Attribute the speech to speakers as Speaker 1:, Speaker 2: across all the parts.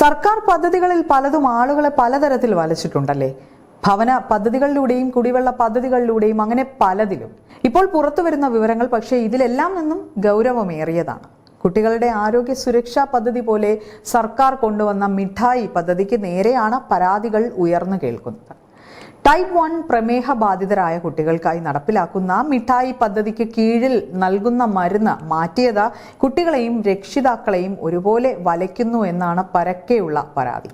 Speaker 1: സർക്കാർ പദ്ധതികളിൽ പലതും ആളുകളെ പലതരത്തിൽ വലച്ചിട്ടുണ്ടല്ലേ. ഭവന പദ്ധതികളിലൂടെയും കുടിവെള്ള പദ്ധതികളിലൂടെയും അങ്ങനെ പലതിലും. ഇപ്പോൾ പുറത്തു വരുന്ന വിവരങ്ങൾ പക്ഷേ ഇതിലെല്ലാം നിന്നും ഗൗരവമേറിയതാണ്. കുട്ടികളുടെ ആരോഗ്യ സുരക്ഷാ പദ്ധതി പോലെ സർക്കാർ കൊണ്ടുവന്ന മിഠായി പദ്ധതിക്ക് നേരെയാണ് പരാതികൾ ഉയർന്നു കേൾക്കുന്നത്. ടൈപ്പ് 1 പ്രമേഹ ബാധിതരായ കുട്ടികൾക്കായി നടപ്പിലാക്കുന്ന മിഠായി പദ്ധതിക്ക് കീഴിൽ നൽകുന്ന മരുന്ന് മാറ്റിയത് കുട്ടികളെയും രക്ഷിതാക്കളെയും ഒരുപോലെ വലയ്ക്കുന്നു എന്നാണ് പരക്കെയുള്ള പരാതി.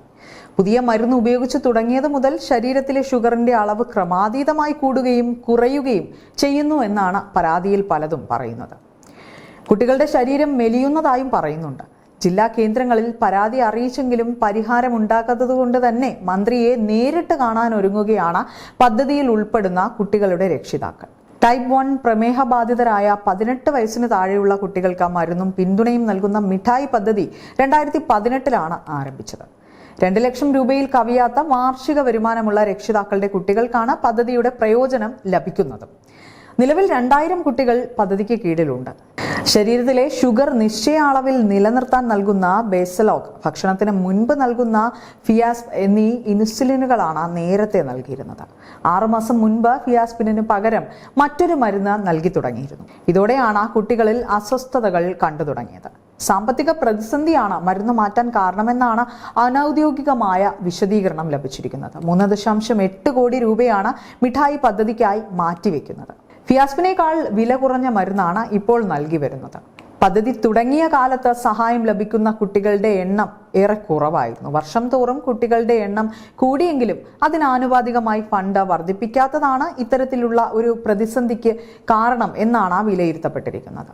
Speaker 1: പുതിയ മരുന്ന് ഉപയോഗിച്ച് തുടങ്ങിയത് മുതൽ ശരീരത്തിലെ ഷുഗറിന്റെ അളവ് ക്രമാതീതമായി കൂടുകയും കുറയുകയും ചെയ്യുന്നു എന്നാണ് പരാതിയിൽ പലതും പറയുന്നത്. കുട്ടികളുടെ ശരീരം മെലിയുന്നതായും പറയുന്നുണ്ട്. ജില്ലാ കേന്ദ്രങ്ങളിൽ പരാതി അറിയിച്ചെങ്കിലും പരിഹാരമുണ്ടാക്കാത്തതുകൊണ്ട് തന്നെ മന്ത്രിയെ നേരിട്ട് കാണാൻ ഒരുങ്ങുകയാണ് പദ്ധതിയിൽ ഉൾപ്പെടുന്ന കുട്ടികളുടെ രക്ഷിതാക്കൾ. ടൈപ്പ് 1 പ്രമേഹ ബാധിതരായ 18 വയസ്സിന് താഴെയുള്ള കുട്ടികൾക്ക് മരുന്നും പിന്തുണയും നൽകുന്ന മിഠായി പദ്ധതി 2018 ആരംഭിച്ചത്. 2 ലക്ഷം രൂപയിൽ കവിയാത്ത വാർഷിക വരുമാനമുള്ള രക്ഷിതാക്കളുടെ കുട്ടികൾക്കാണ് പദ്ധതിയുടെ പ്രയോജനം ലഭിക്കുന്നത്. നിലവിൽ 2000 കുട്ടികൾ പദ്ധതിക്ക് കീഴിലുണ്ട്. ശരീരത്തിലെ ഷുഗർ നിശ്ചയ അളവിൽ നിലനിർത്താൻ നൽകുന്ന ബേസലോഗ്, ഭക്ഷണത്തിന് മുൻപ് നൽകുന്ന ഫിയാസ്പ് എന്നീ ഇൻസുലിനുകളാണ് നേരത്തെ നൽകിയിരുന്നത്. 6 മാസം മുൻപ് ഫിയാസ്പിന് പകരം മറ്റൊരു മരുന്ന് നൽകി തുടങ്ങിയിരുന്നു. ഇതോടെയാണ് കുട്ടികളിൽ അസ്വസ്ഥതകൾ കണ്ടു തുടങ്ങിയത്. സാമ്പത്തിക പ്രതിസന്ധിയാണ് മരുന്ന് മാറ്റാൻ കാരണമെന്നാണ് അനൌദ്യോഗികമായ വിശദീകരണം ലഭിച്ചിരിക്കുന്നത്. 3.8 കോടി രൂപയാണ് മിഠായി പദ്ധതിക്കായി മാറ്റിവെക്കുന്നത്. ഫിയാസ്പിനേക്കാൾ വില കുറഞ്ഞ മരുന്നാണ് ഇപ്പോൾ നൽകി വരുന്നത്. പദ്ധതി തുടങ്ങിയ കാലത്ത് സഹായം ലഭിക്കുന്ന കുട്ടികളുടെ എണ്ണം ഏറെ കുറവായിരുന്നു. വർഷം തോറും കുട്ടികളുടെ എണ്ണം കൂടിയെങ്കിലും അതിനാനുപാതികമായി ഫണ്ട് വർദ്ധിപ്പിക്കാത്തതാണ് ഇത്തരത്തിലുള്ള ഒരു പ്രതിസന്ധിക്ക് കാരണം എന്നാണ് വിലയിരുത്തപ്പെട്ടിരിക്കുന്നത്.